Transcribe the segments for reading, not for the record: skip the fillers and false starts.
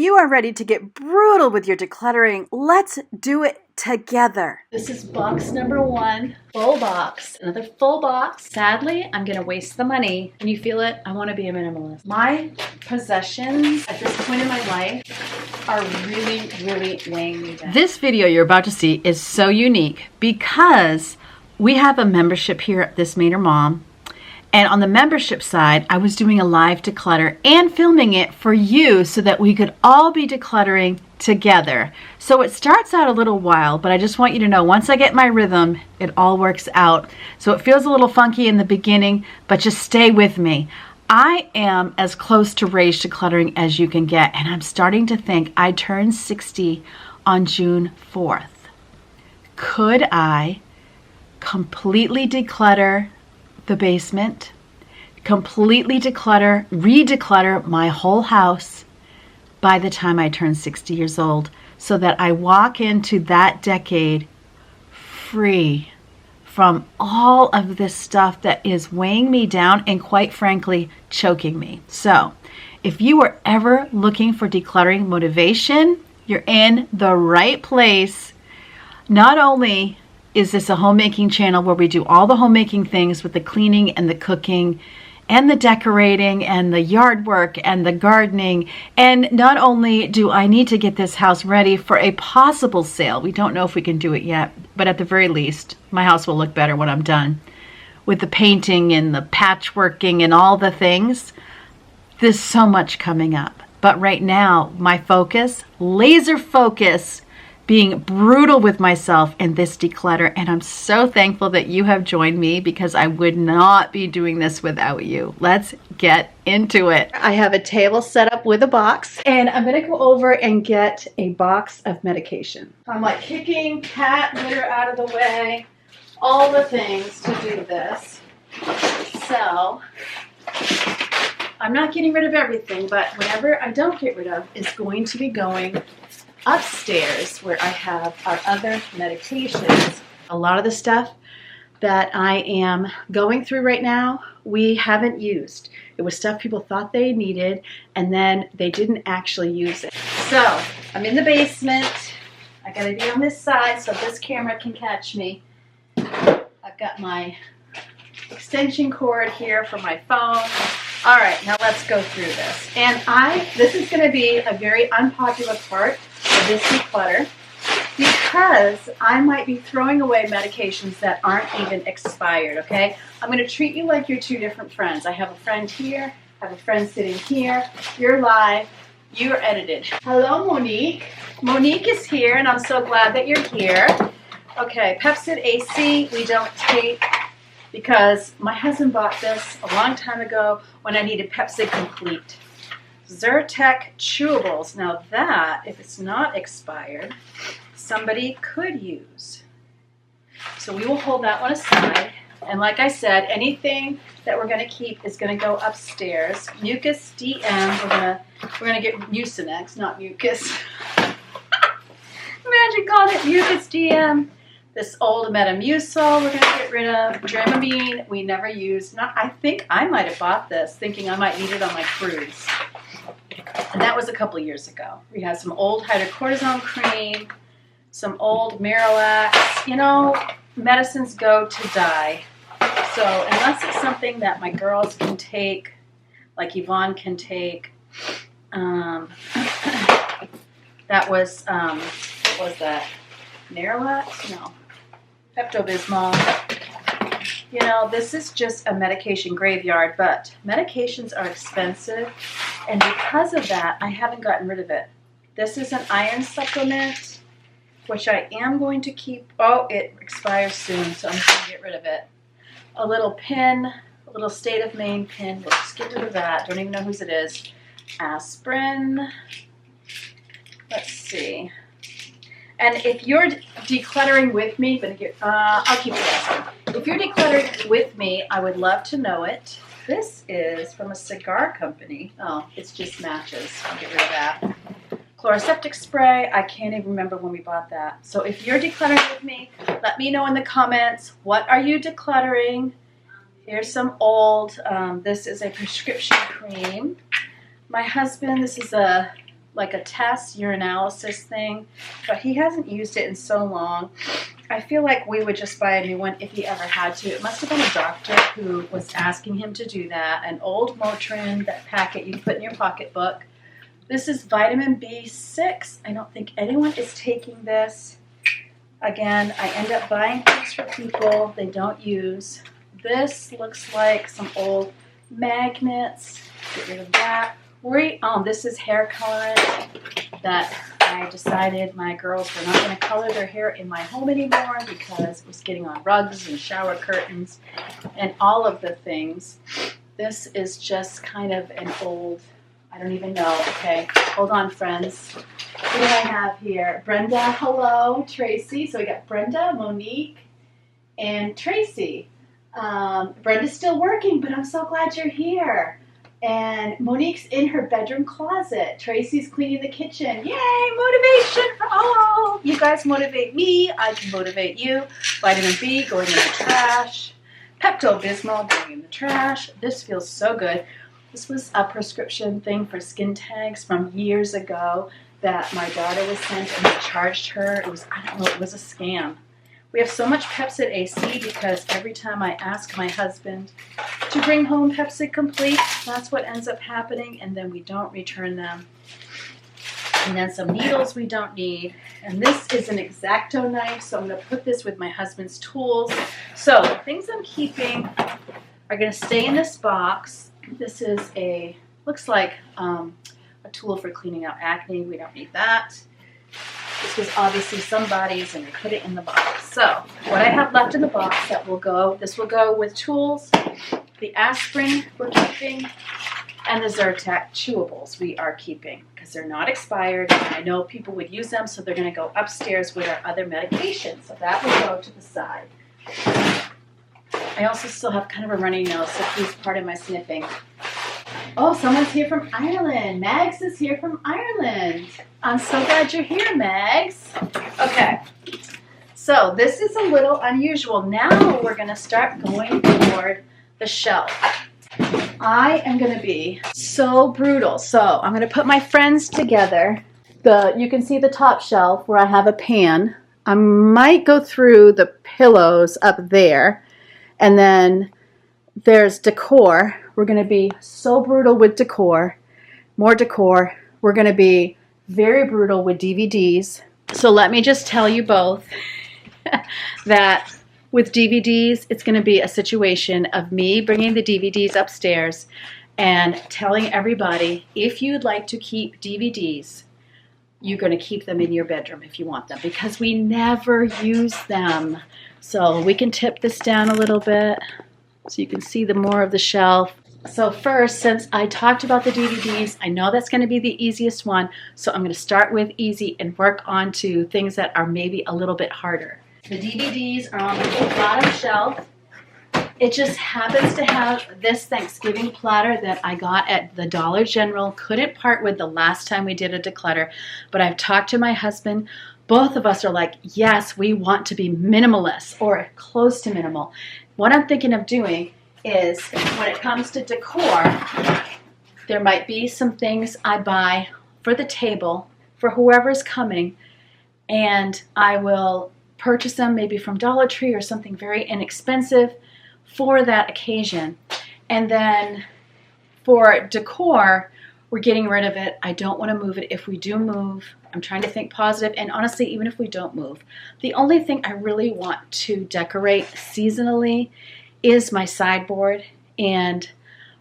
you are ready to get brutal with your decluttering, let's do it together. This is box number 1, full box, another full box. Sadly, I'm gonna waste the money. When you feel it, I wanna be a minimalist. My possessions at this point in my life are really, really weighing me down. This video you're about to see is so unique because we have a membership here at thismainermom. And on the membership side, I was doing a live declutter and filming it for you so that we could all be decluttering together. So it starts out a little wild, but I just want you to know once I get my rhythm, it all works out. So it feels a little funky in the beginning, but just stay with me. I am as close to rage decluttering as you can get, and I'm starting to think I turned 60 on June 4th. Could I completely declutter the basement, completely declutter, re-declutter my whole house by the time I turn 60 years old so that I walk into that decade free from all of this stuff that is weighing me down and quite frankly choking me. So if you were ever looking for decluttering motivation, you're in the right place. Not only is this a homemaking channel where we do all the homemaking things with the cleaning and the cooking and the decorating and the yard work and the gardening. And not only do I need to get this house ready for a possible sale, we don't know if we can do it yet, but at the very least, my house will look better when I'm done with the painting and the patchworking and all the things. There's so much coming up. But right now, my focus, laser focus, being brutal with myself in this declutter, and I'm so thankful that you have joined me because I would not be doing this without you. Let's get into it. I have a table set up with a box, and I'm gonna go over and get a box of medication. I'm like kicking cat litter out of the way, all the things to do this. So I'm not getting rid of everything, but whatever I don't get rid of is going to be going upstairs where I have our other medications. A lot of the stuff that I am going through right now, we haven't used. It was stuff people thought they needed and then they didn't actually use it. So I'm in the basement. I gotta be on this side so this camera can catch me. I've got my extension cord here for my phone. All right, now let's go through this. And this is gonna be a very unpopular part of this declutter because I might be throwing away medications that aren't even expired, okay? I'm gonna treat you like you're two different friends. I have a friend here, I have a friend sitting here. You're live, you're edited. Hello, Monique. Monique is here and I'm so glad that you're here. Okay, Pepsid AC, we don't take because my husband bought this a long time ago when I needed Pepsid Complete. Zyrtec chewables. Now that, if it's not expired, somebody could use. So we will hold that one aside. And like I said, anything that we're going to keep is going to go upstairs. Mucus DM. We're gonna get Mucinex, not mucus. Imagine calling it Mucus DM. This old Metamucil we're going to get rid of. Dramamine we never used. I think I might have bought this thinking I might need it on my cruise. And that was a couple years ago. We had some old hydrocortisone cream, some old Marilax. You know, medicines go to die. So unless it's something that my girls can take, like Yvonne can take, that was, what was that? Marilax? No. Pepto-Bismol. You know, this is just a medication graveyard, but medications are expensive, and because of that, I haven't gotten rid of it. This is an iron supplement, which I am going to keep. Oh, it expires soon, so I'm just going to get rid of it. A little pin, a little State of Maine pin. We'll just get rid of that. Don't even know whose it is. Aspirin. Let's see. And if you're decluttering with me, I'll keep it aspirin. If you're decluttering with me, I would love to know it. This is from a cigar company. Oh, it's just matches. I'll get rid of that. Chloroseptic spray. I can't even remember when we bought that. So if you're decluttering with me, let me know in the comments. What are you decluttering? Here's some old. This is a prescription cream. My husband, this is a like a test urinalysis thing, but he hasn't used it in so long. I feel like we would just buy a new one if he ever had to. It must have been a doctor who was asking him to do that. An old Motrin, that packet you put in your pocketbook. This is vitamin B6. I don't think anyone is taking this. Again, I end up buying things for people they don't use. This looks like some old magnets. Get rid of that. This is hair colorant that I decided my girls were not going to color their hair in my home anymore because it was getting on rugs and shower curtains and all of the things. This is just kind of an old, I don't even know. Okay, hold on, friends. What do I have here? Brenda, hello, Tracy. So we got Brenda, Monique, and Tracy. Brenda's still working, but I'm so glad you're here. And Monique's in her bedroom closet. Tracy's cleaning the kitchen. Yay, motivation for all. You guys motivate me. I can motivate you. Vitamin B going in the trash. Pepto-Bismol going in the trash. This feels so good. This was a prescription thing for skin tags from years ago that my daughter was sent and they charged her. It was, I don't know, it was a scam. We have so much Pepsid AC because every time I ask my husband to bring home Pepsid Complete, that's what ends up happening, and then we don't return them. And then some needles we don't need. And this is an X-Acto knife, so I'm going to put this with my husband's tools. So the things I'm keeping are going to stay in this box. This is looks like a tool for cleaning out acne. We don't need that. This was obviously somebody's, and I put it in the box. So what I have left in the box this will go with tools, the aspirin we're keeping, and the Zyrtec chewables we are keeping because they're not expired. And I know people would use them, so they're going to go upstairs with our other medications. So that will go to the side. I also still have kind of a runny nose, so please pardon my sniffing. Oh, someone's here from Ireland. Mags is here from Ireland. I'm so glad you're here, Mags. Okay, so this is a little unusual. Now we're going to start going toward the shelf. I am going to be so brutal. So I'm going to put my friends together. You can see the top shelf where I have a pan. I might go through the pillows up there. And then there's decor. We're going to be so brutal with decor. More decor. We're going to be very brutal with DVDs. So let me just tell you both that with DVDs, it's going to be a situation of me bringing the DVDs upstairs and telling everybody, if you'd like to keep DVDs, you're going to keep them in your bedroom if you want them, because we never use them. So we can tip this down a little bit so you can see the more of the shelf. So first, since I talked about the DVDs, I know that's going to be the easiest one, so I'm going to start with easy and work on to things that are maybe a little bit harder. The DVDs are on the bottom shelf. It just happens to have this Thanksgiving platter that I got at the Dollar General. Couldn't part with the last time we did a declutter, but I've talked to my husband. Both of us are like, yes, we want to be minimalist or close to minimal. What I'm thinking of doing is when it comes to decor, there might be some things I buy for the table for whoever's coming, and I will purchase them maybe from Dollar Tree or something very inexpensive for that occasion. And then for decor, we're getting rid of it. I don't want to move it. If we do move, I'm trying to think positive, and honestly, even if we don't move, the only thing I really want to decorate seasonally is my sideboard. And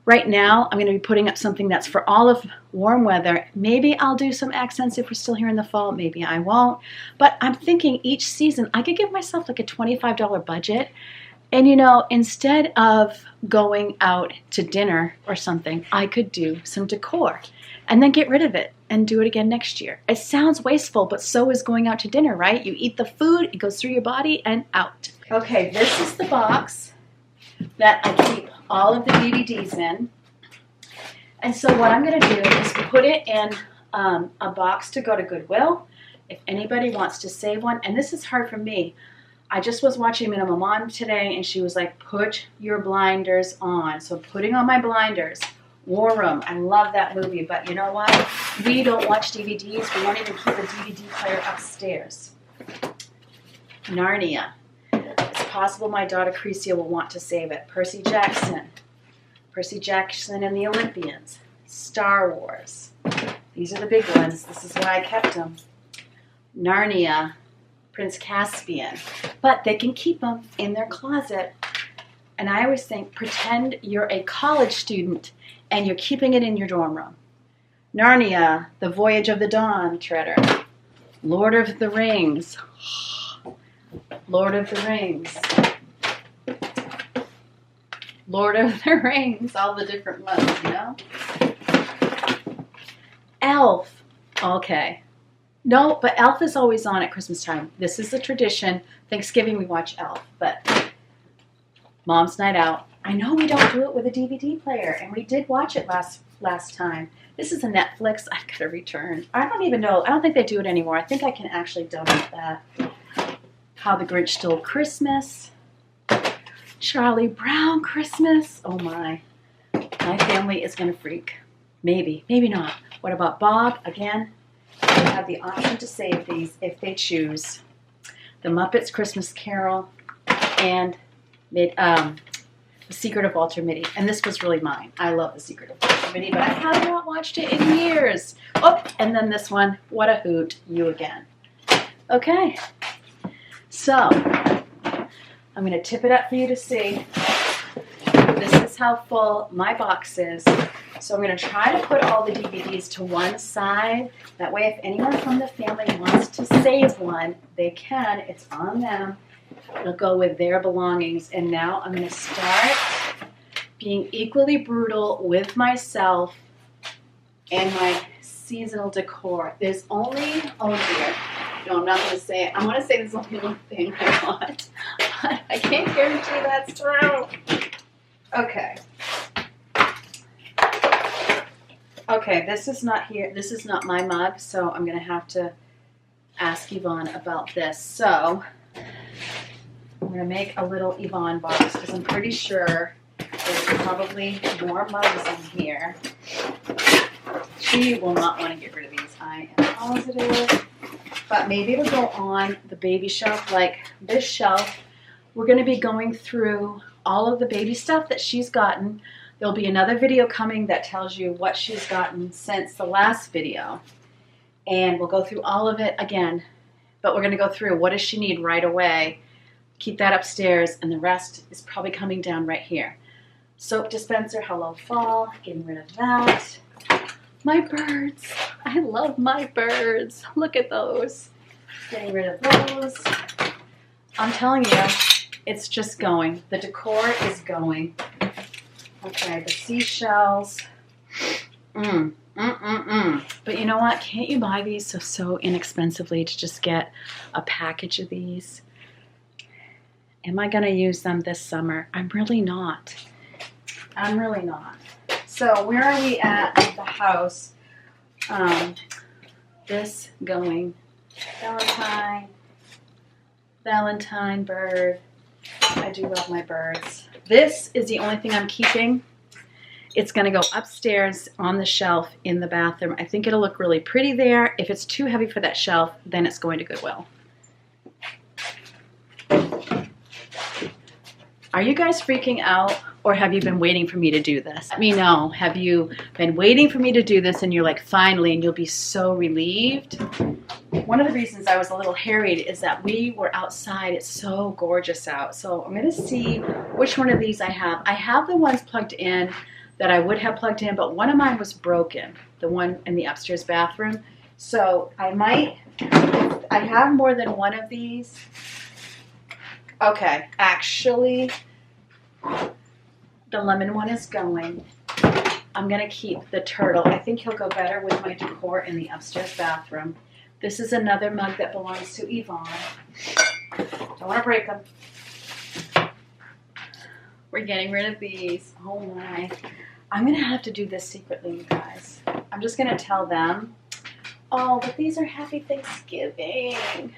right now I'm going to be putting up something that's for all of warm weather. Maybe I'll do some accents if we're still here in the fall, maybe I won't, but I'm thinking each season I could give myself like a $25 budget, and you know, instead of going out to dinner or something, I could do some decor and then get rid of it and do it again next year. It sounds wasteful, but so is going out to dinner, right? You eat the food, it goes through your body and out. Okay, this is the box that I keep all of the DVDs in. And so what I'm going to do is put it in a box to go to Goodwill if anybody wants to save one. And this is hard for me. I just was watching minimalism today, and she was like, put your blinders on. So putting on my blinders. War Room. I love that movie, but you know what? We don't watch DVDs. We won't even keep a DVD player upstairs. Narnia. It's possible my daughter Crecia will want to save it. Percy Jackson. Percy Jackson and the Olympians. Star Wars. These are the big ones. This is why I kept them. Narnia. Prince Caspian. But they can keep them in their closet. And I always think, pretend you're a college student and you're keeping it in your dorm room. Narnia, The Voyage of the Dawn Treader. Lord of the Rings. Lord of the Rings. Lord of the Rings. All the different ones, you know? Elf. Okay. No, but Elf is always on at Christmas time. This is a tradition. Thanksgiving we watch Elf, but Mom's Night Out. I know we don't do it with a DVD player, and we did watch it last time. This is a Netflix. I've got to return. I don't even know. I don't think they do it anymore. I think I can actually donate that. How the Grinch Stole Christmas. Charlie Brown Christmas. Oh my. My family is going to freak. Maybe. Maybe not. What about Bob? Again, they have the option to save these if they choose. The Muppets Christmas Carol and The Secret of Walter Mitty. And this was really mine. I love The Secret of Walter Mitty, but I have not watched it in years. Oh, and then this one, What a Hoot, You Again. Okay. So, I'm going to tip it up for you to see. This is how full my box is. So I'm going to try to put all the DVDs to one side. That way, if anyone from the family wants to save one, they can. It's on them. It'll go with their belongings. And now I'm going to start being equally brutal with myself and my seasonal decor. There's only, oh dear. No, I'm not going to say it. I want to say there's only one thing I want. But I can't guarantee that's true. Okay. Okay, this is not here. This is not my mug, so I'm going to have to ask Yvonne about this. So I'm going to make a little Yvonne box because I'm pretty sure there's probably more mugs in here. She will not want to get rid of these. I am positive. But maybe it'll go on the baby shelf like this shelf. We're going to be going through all of the baby stuff that she's gotten. There'll be another video coming that tells you what she's gotten since the last video. And we'll go through all of it again. But we're going to go through what does she need right away. Keep that upstairs, and the rest is probably coming down right here. Soap dispenser, Hello Fall, getting rid of that. My birds. I love my birds. Look at those. Getting rid of those. I'm telling you, it's just going. The decor is going. Okay, the seashells. But you know what? Can't you buy these so inexpensively to just get a package of these? Am I going to use them this summer? I'm really not. I'm really not. So where are we at the house? This going. Valentine bird. I do love my birds. This is the only thing I'm keeping. It's going to go upstairs on the shelf in the bathroom. I think it'll look really pretty there. If it's too heavy for that shelf, then it's going to Goodwill. Are you guys freaking out, or have you been waiting for me to do this? Let me know. Have you been waiting for me to do this and you're like, finally, and you'll be so relieved? One of the reasons I was a little harried is that we were outside. It's so gorgeous out. So I'm going to see which one of these I have. I have the ones plugged in that I would have plugged in, but one of mine was broken, the one in the upstairs bathroom. So I might, I have more than one of these. Okay, actually, the lemon one is going. I'm going to keep the turtle. I think he'll go better with my decor in the upstairs bathroom. This is another mug that belongs to Yvonne. Don't want to break them. We're getting rid of these. Oh my. I'm going to have to do this secretly, you guys. I'm just going to tell them, oh, but these are Happy Thanksgiving.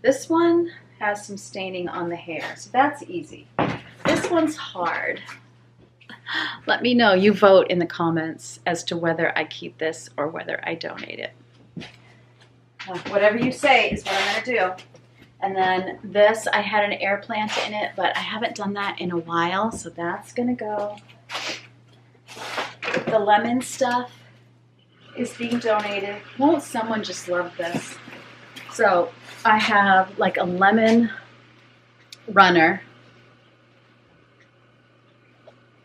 This one has some staining on the hair, so that's easy. This one's hard. Let me know. You vote in the comments as to whether I keep this or whether I donate it. Whatever you say is what I'm going to do. And then this, I had an air plant in it, but I haven't done that in a while, so that's going to go. The lemon stuff is being donated. Won't someone just love this? So I have like a lemon runner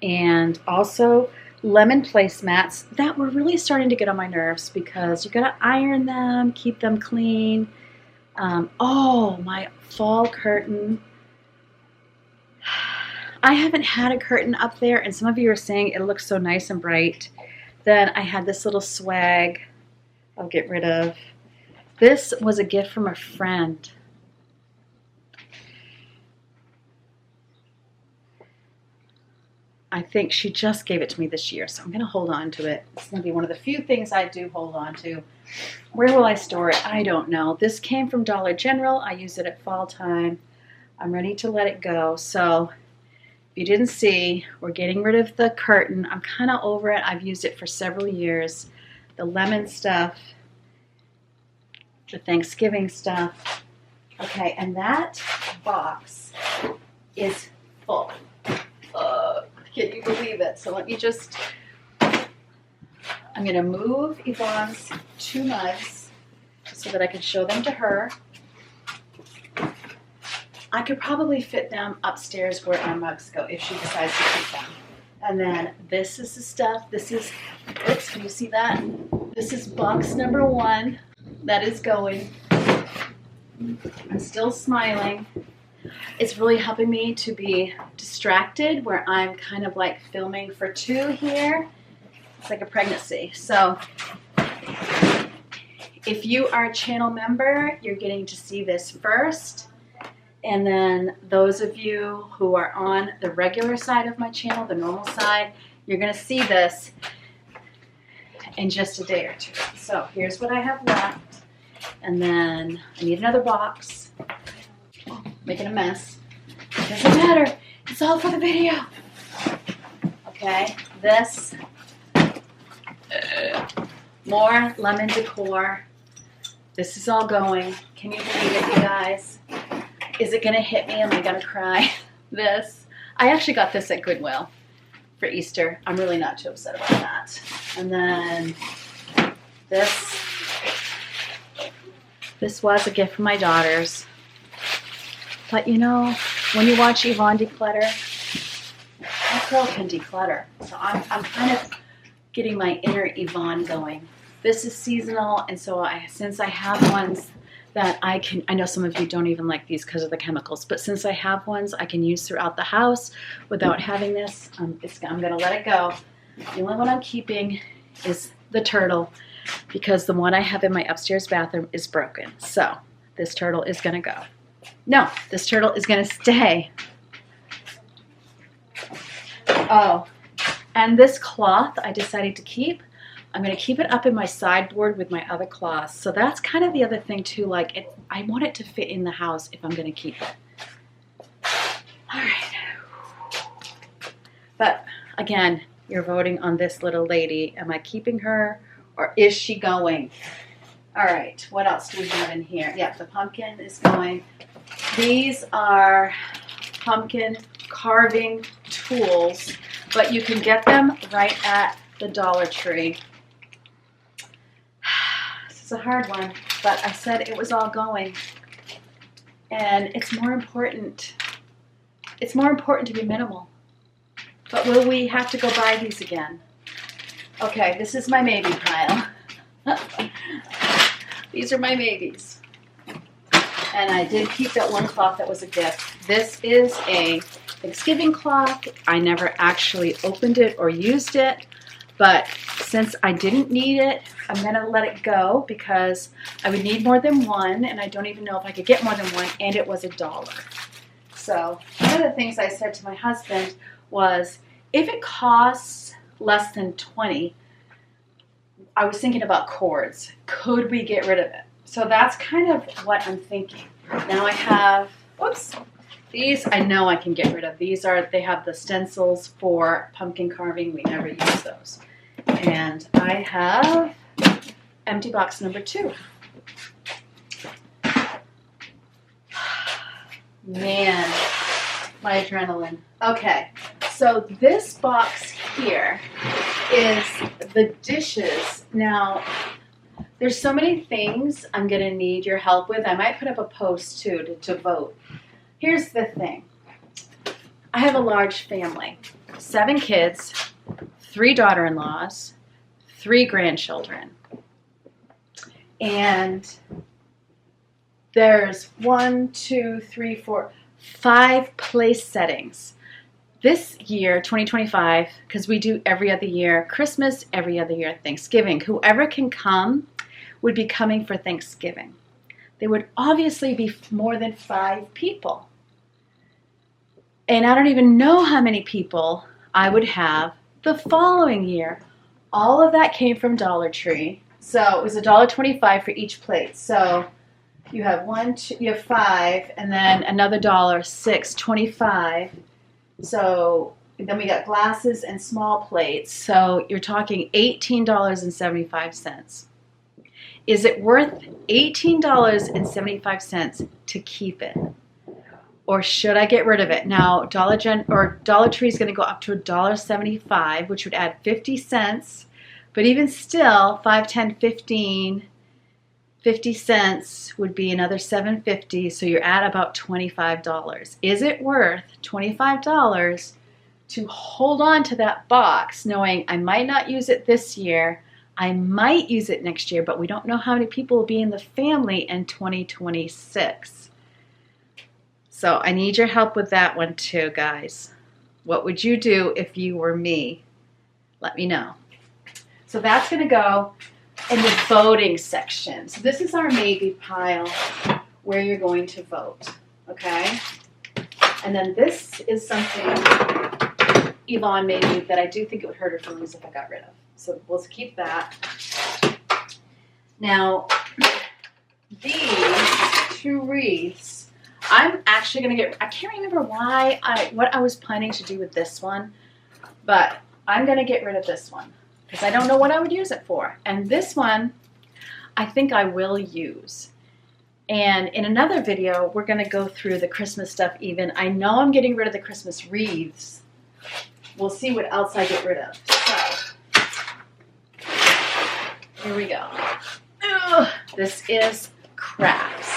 and also lemon placemats that were really starting to get on my nerves because you gotta iron them, keep them clean. Oh, my fall curtain. I haven't had a curtain up there, and some of you are saying it looks so nice and bright. Then I had this little swag I'll get rid of. This was a gift from a friend. I think she just gave it to me this year, so I'm going to hold on to it. It's going to be one of the few things I do hold on to. Where will I store it? I don't know. This came from Dollar General. I use it at fall time. I'm ready to let it go. So if you didn't see, we're getting rid of the curtain. I'm kind of over it. I've used it for several years. The lemon stuff, the Thanksgiving stuff. Okay, and that box is full. Can you believe it? So let me just, I'm going to move Yvonne's 2 mugs so that I can show them to her. I could probably fit them upstairs where our mugs go if she decides to keep them. And then this is the stuff. This is, oops, can you see that? This is box number 1 that is going. I'm still smiling. It's really helping me to be distracted where I'm kind of like filming for 2 here. It's like a pregnancy. So if you are a channel member, you're getting to see this first. And then those of you who are on the regular side of my channel, the normal side, you're going to see this in just a day or 2. So here's what I have left. And then I need another box. Making a mess. Doesn't matter. It's all for the video. Okay, this. More lemon decor. This is all going. Can you believe it, you guys? Is it going to hit me? Am I going to cry? This. I actually got this at Goodwill for Easter. I'm really not too upset about that. And then this. This was a gift from my daughters. But you know, when you watch Yvonne declutter, that girl can declutter. So I'm kind of getting my inner Yvonne going. This is seasonal, and so since I have ones that I know some of you don't even like these because of the chemicals, but since I have ones I can use throughout the house without having this, I'm going to let it go. The only one I'm keeping is the turtle because the one I have in my upstairs bathroom is broken. So this turtle is going to go. No, this turtle is going to stay. Oh, and this cloth I decided to keep. I'm going to keep it up in my sideboard with my other cloths. So that's kind of the other thing too. Like, I want it to fit in the house if I'm going to keep it. All right. But again, you're voting on this little lady. Am I keeping her or is she going? All right. What else do we have in here? Yeah, the pumpkin is going. These are pumpkin carving tools, but you can get them right at the Dollar Tree. This is a hard one, but I said it was all going. And it's more important. It's more important to be minimal. But will we have to go buy these again? Okay, this is my maybe pile. These are my maybes. And I did keep that one cloth that was a gift. This is a Thanksgiving cloth. I never actually opened it or used it, but since I didn't need it, I'm gonna let it go because I would need more than one, and I don't even know if I could get more than one, and it was $1. So one of the things I said to my husband was, if it costs less than 20, I was thinking about cords. Could we get rid of it? So that's kind of what I'm thinking. Now I have, whoops, These I know I can get rid of. They have the stencils for pumpkin carving. We never use those. And I have empty box number 2. Man, my adrenaline. Okay, so this box here is the dishes. Now, there's so many things I'm gonna need your help with. I might put up a post too to vote. Here's the thing. I have a large family, 7 kids, 3 daughter-in-laws, 3 grandchildren. And there's 1, 2, 3, 4, 5 place settings. This year, 2025, because we do every other year, Christmas, every other year, Thanksgiving. Whoever can come would be coming for Thanksgiving. There would obviously be more than 5 people. And I don't even know how many people I would have the following year. All of that came from Dollar Tree. So it was $1.25 for each plate. So you have 5, and then another $1, $6.25. So then we got glasses and small plates. So you're talking $18.75. Is it worth $18.75 to keep it? Or should I get rid of it? Now, Dollar Tree is going to go up to $1.75, which would add 50 cents. But even still, 5, 10, 15, 50 cents would be another $7.50. So you're at about $25. Is it worth $25 to hold on to that box, knowing I might not use it this year, I might use it next year, but we don't know how many people will be in the family in 2026. So I need your help with that one too, guys. What would you do if you were me? Let me know. So that's going to go in the voting section. So this is our maybe pile where you're going to vote, okay? And then this is something Yvonne made me that I do think it would hurt her feelings if I got rid of. So we'll keep that. Now, these 2 wreaths, I'm actually going to get, I can't remember what I was planning to do with this one, but I'm going to get rid of this one because I don't know what I would use it for. And this one, I think I will use. And in another video, we're going to go through the Christmas stuff even. I know I'm getting rid of the Christmas wreaths. We'll see what else I get rid of. So, here we go. Ugh, this is crafts.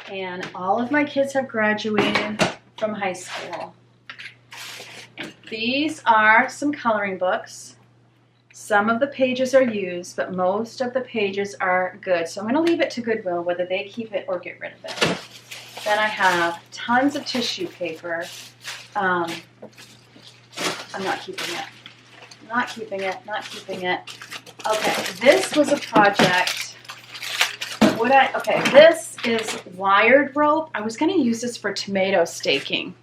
And all of my kids have graduated from high school. These are some coloring books. Some of the pages are used, but most of the pages are good. So I'm going to leave it to Goodwill, whether they keep it or get rid of it. Then I have tons of tissue paper. I'm not keeping it. Not keeping it. Not keeping it. Okay, this was a project. Okay, this is wired rope. I was going to use this for tomato staking,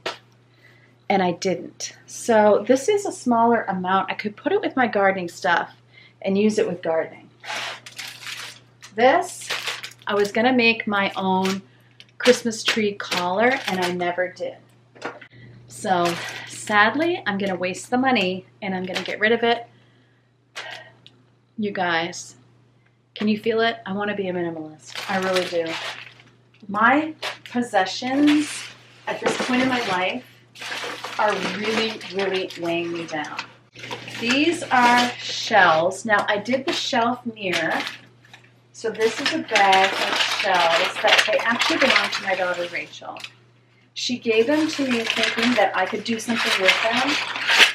and I didn't. So this is a smaller amount. I could put it with my gardening stuff and use it with gardening. This, I was going to make my own Christmas tree collar, and I never did. So sadly, I'm going to waste the money, and I'm going to get rid of it. You guys, can you feel it? I want to be a minimalist. I really do. My possessions at this point in my life are really, really weighing me down. These are shells. Now, I did the shelf mirror. So this is a bag of shells that they actually belong to my daughter, Rachel. She gave them to me thinking that I could do something with them.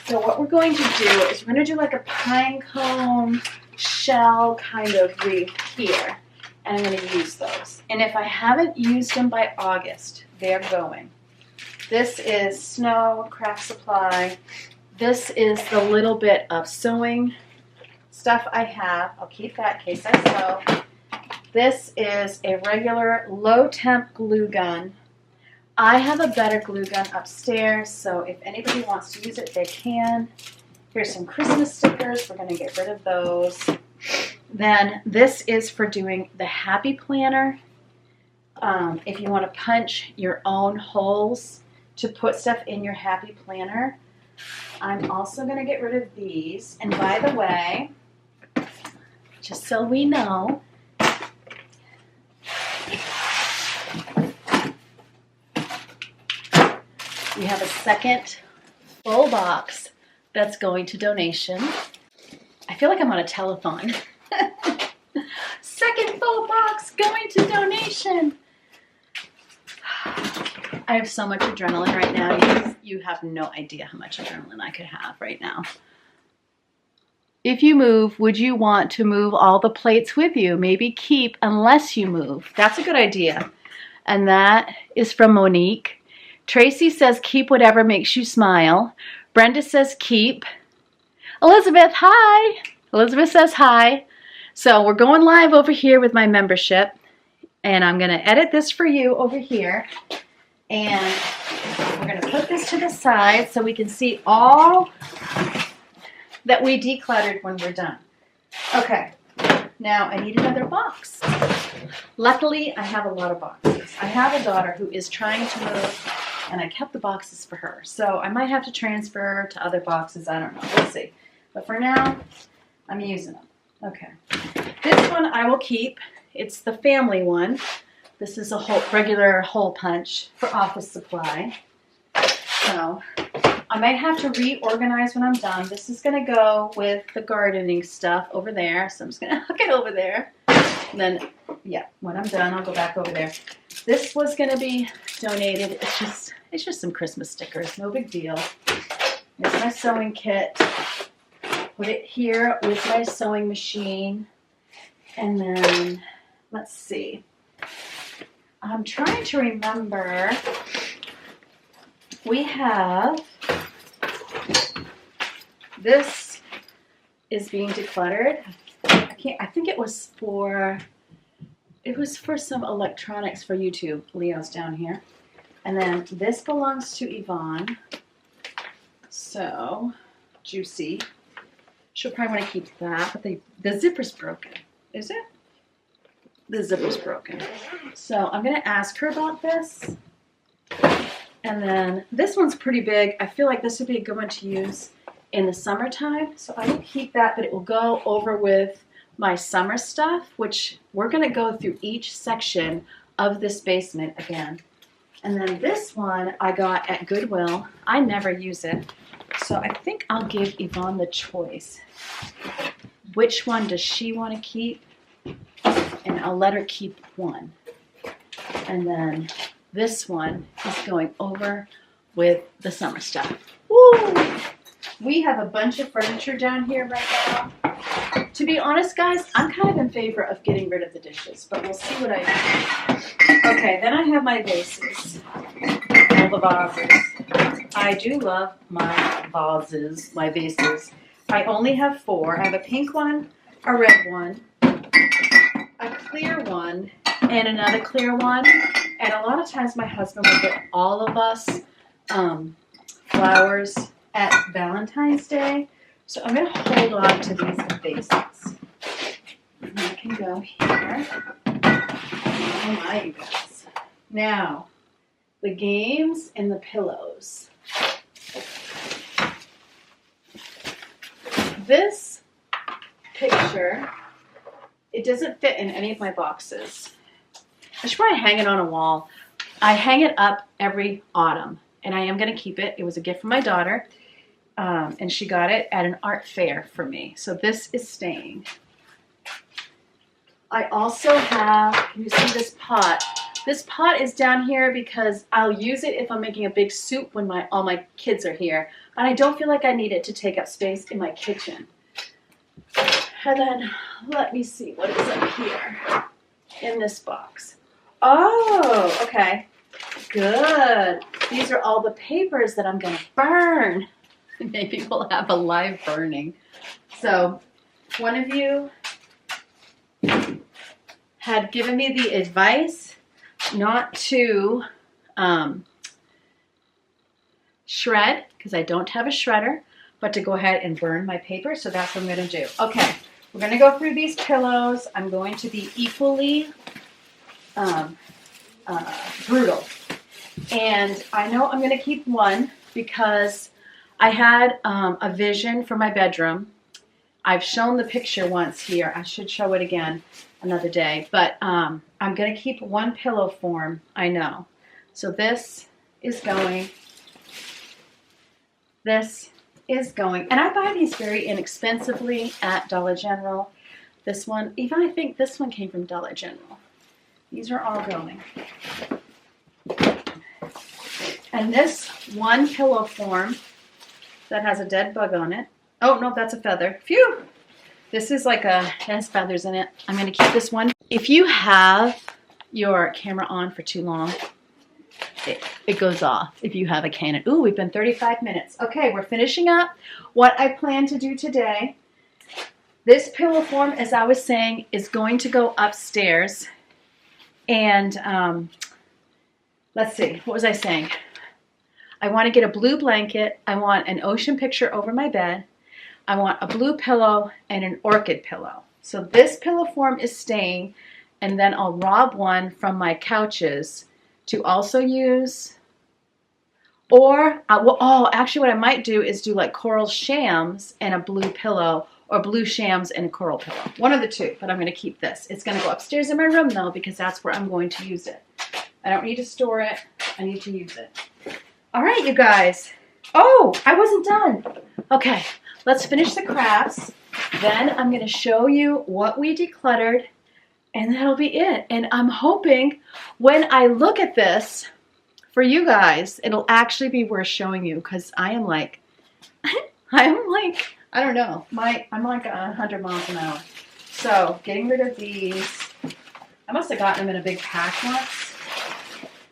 So what we're going to do is we're going to do like a pine cone shell kind of wreath here. And I'm going to use those. And if I haven't used them by August, they're going. This is Snow Craft Supply. This is the little bit of sewing stuff I have. I'll keep that in case I sew. This is a regular low temp glue gun. I have a better glue gun upstairs, so if anybody wants to use it, they can. Here's some Christmas stickers. We're going to get rid of those. Then this is for doing the Happy Planner. If you want to punch your own holes to put stuff in your happy planner. I'm also going to get rid of these. And by the way, just so we know, we have a second full box that's going to donation. I feel like I'm on a telethon. Second full box going to donation. I have so much adrenaline right now. You have no idea how much adrenaline I could have right now. If you move, would you want to move all the plates with you? Maybe keep unless you move. That's a good idea. And that is from Monique. Tracy says keep whatever makes you smile. Brenda says keep. Elizabeth, hi. Elizabeth says hi. So we're going live over here with my membership. And I'm going to edit this for you over here. And we're going to put this to the side so we can see all that we decluttered when we're done. Okay, now I need another box. Luckily, I have a lot of boxes. I have a daughter who is trying to move, and I kept the boxes for her. So I might have to transfer to other boxes. I don't know. We'll see. But for now, I'm using them. Okay. This one I will keep. It's the family one. This is a regular hole punch for office supply. So I might have to reorganize when I'm done. This is going to go with the gardening stuff over there. So I'm just going to hook it over there. And then, yeah, when I'm done, I'll go back over there. This was going to be donated. It's just some Christmas stickers. No big deal. Here's my sewing kit. Put it here with my sewing machine. And then, let's see. I'm trying to remember. We have, this is being decluttered. I think it was for some electronics for YouTube. Leo's down here. And then this belongs to Yvonne. So, juicy. She'll probably want to keep that, but the zipper's broken. Is it? The zipper's broken. So I'm going to ask her about this. And then this one's pretty big. I feel like this would be a good one to use in the summertime. So I will keep that, but it will go over with my summer stuff, which we're going to go through each section of this basement again. And then this one I got at Goodwill. I never use it. So I think I'll give Yvonne the choice. Which one does she want to keep? And I'll let her keep one. And then this one is going over with the summer stuff. Woo! We have a bunch of furniture down here right now. To be honest, guys, I'm kind of in favor of getting rid of the dishes, but we'll see what I do. Okay, then I have my vases. All the vases. I do love my vases, my vases. I only have 4. I have a pink one, a red one, a clear one, and another clear one. And a lot of times my husband will get all of us flowers at Valentine's Day. So I'm going to hold on to these vases. And I can go here. Oh my, you guys. Now, the games and the pillows. This picture, it doesn't fit in any of my boxes. I should probably hang it on a wall. I hang it up every autumn, and I am going to keep it. It was a gift from my daughter, and she got it at an art fair for me. So this is staying. I also have, you see this pot. This pot is down here because I'll use it if I'm making a big soup when all my kids are here. And I don't feel like I need it to take up space in my kitchen. And then, let me see what is up here in this box. Oh, okay. Good. These are all the papers that I'm going to burn. Maybe we'll have a live burning. So, one of you had given me the advice not to shred, because I don't have a shredder, but to go ahead and burn my paper. So that's what I'm going to do. Okay, we're going to go through these pillows. I'm going to be equally brutal. And I know I'm going to keep one because I had a vision for my bedroom. I've shown the picture once here. I should show it again another day. But I'm going to keep one pillow form, I know. So this is going. This is going. And I buy these very inexpensively at Dollar General. This one, even I think this one came from Dollar General. These are all going. And this one pillow form that has a dead bug on it. Oh, no, that's a feather. Phew! This is like it has feathers in it. I'm going to keep this one. If you have your camera on for too long, it goes off if you have a Canon. Ooh, we've been 35 minutes. Okay, we're finishing up what I plan to do today. This pillow form, as I was saying, is going to go upstairs. And let's see, what was I saying? I want to get a blue blanket. I want an ocean picture over my bed. I want a blue pillow and an orchid pillow. So this pillow form is staying, and then I'll rob one from my couches to also use. Or, actually what I might do is do like coral shams and a blue pillow, or blue shams and a coral pillow. One of the two, but I'm going to keep this. It's going to go upstairs in my room though, because that's where I'm going to use it. I don't need to store it. I need to use it. All right, you guys. Oh, I wasn't done. Okay, let's finish the crafts. Then I'm going to show you what we decluttered, and that'll be it. And I'm hoping when I look at this for you guys, it'll actually be worth showing you, because I am like, I don't know, I'm like 100 miles an hour. So getting rid of these. I must have gotten them in a big pack once.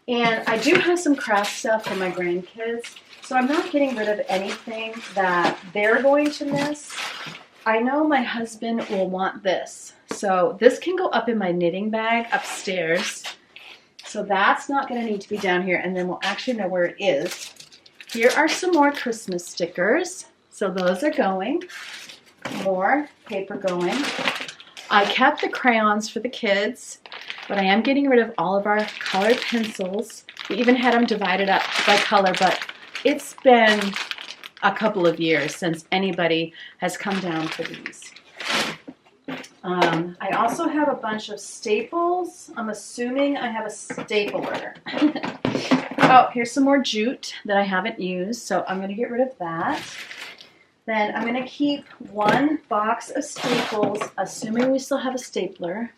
And I do have some craft stuff for my grandkids, so I'm not getting rid of anything that they're going to miss. I know my husband will want this, so this can go up in my knitting bag upstairs. So that's not going to need to be down here, and then we'll actually know where it is. Here are some more Christmas stickers, so those are going. More paper going. I kept the crayons for the kids, but I am getting rid of all of our colored pencils. We even had them divided up by color, but it's been a couple of years since anybody has come down for these. I also have a bunch of staples. I'm assuming I have a stapler. Oh, here's some more jute that I haven't used, so I'm going to get rid of that. Then I'm going to keep one box of staples, assuming we still have a stapler.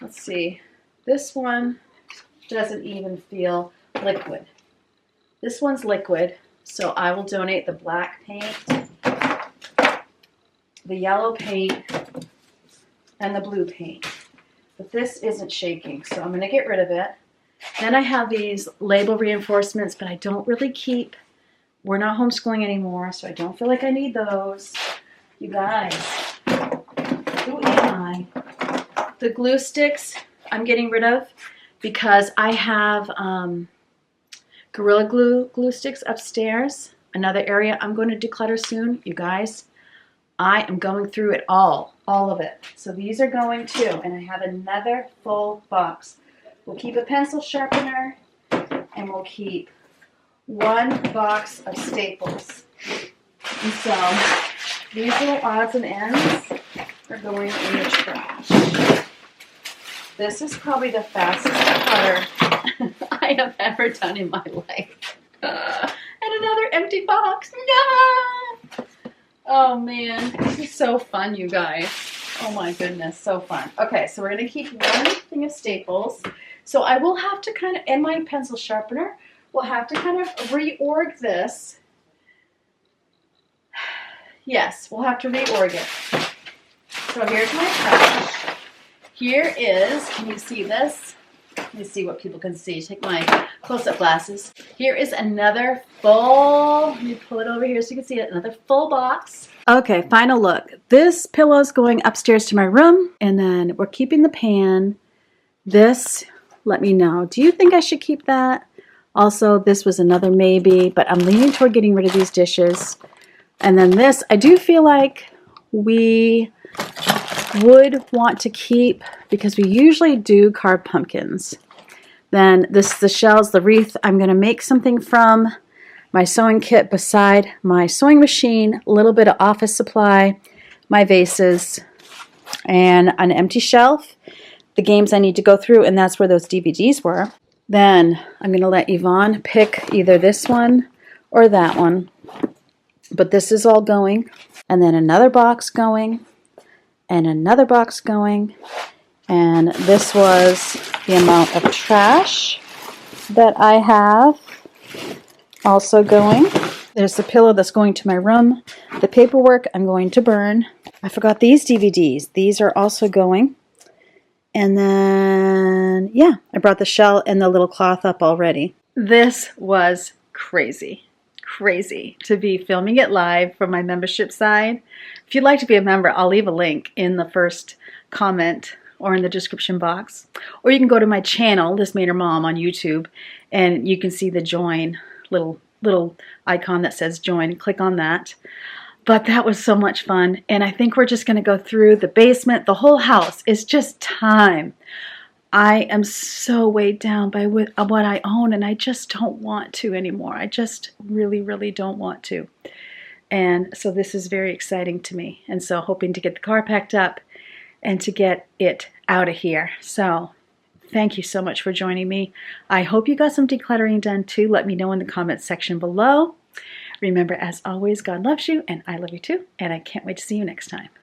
Let's see. This one doesn't even feel liquid. This one's liquid, so I will donate the black paint, the yellow paint, and the blue paint. But this isn't shaking, so I'm going to get rid of it. Then I have these label reinforcements, but I don't really keep. We're not homeschooling anymore, so I don't feel like I need those. You guys, who am I? The glue sticks I'm getting rid of because I have Gorilla glue sticks upstairs. Another area I'm going to declutter soon. You guys, I am going through it all of it. So these are going too, and I have another full box. We'll keep a pencil sharpener, and we'll keep one box of staples. And so these little odds and ends are going in the trash. This is probably the fastest declutter I have ever done in my life. And another empty box. No! Oh man, this is so fun, you guys. Oh my goodness, so fun. Okay, so we're going to keep one thing of staples. So I will have to kind of, and my pencil sharpener, we'll have to kind of reorg this. Yes, we'll have to reorg it. So here's my trash. Here is, can you see this? Let me see what people can see. Take my close-up glasses. Here is another full, let me pull it over here so you can see it, another full box. Okay, final look. This pillow is going upstairs to my room, and then we're keeping the pan. This, let me know. Do you think I should keep that? Also, this was another maybe, but I'm leaning toward getting rid of these dishes. And then this, I do feel like we would want to keep, because we usually do carved pumpkins. Then this is the shells, the wreath. I'm going to make something from my sewing kit beside my sewing machine, a little bit of office supply, my vases, and an empty shelf, the games I need to go through, and that's where those DVDs were. Then I'm going to let Yvonne pick either this one or that one. But this is all going. And then another box going. And another box going. And this was the amount of trash that I have also going. There's the pillow that's going to my room. The paperwork I'm going to burn. I forgot these DVDs. These are also going. And then, yeah, I brought the shell and the little cloth up already. This was crazy. Crazy to be filming it live from my membership side. If you'd like to be a member, I'll leave a link in the first comment or in the description box. Or you can go to my channel, thismainermom on YouTube, and you can see the join little icon that says join. Click on that. But that was so much fun, and I think we're just going to go through the basement, the whole house. It's just time. I am so weighed down by what I own, and I just don't want to anymore. I just really, really don't want to. And so this is very exciting to me, and so hoping to get the car packed up and to get it out of here. So thank you so much for joining me. I hope you got some decluttering done too. Let me know in the comments section below. Remember, as always, God loves you, and I love you too, and I can't wait to see you next time.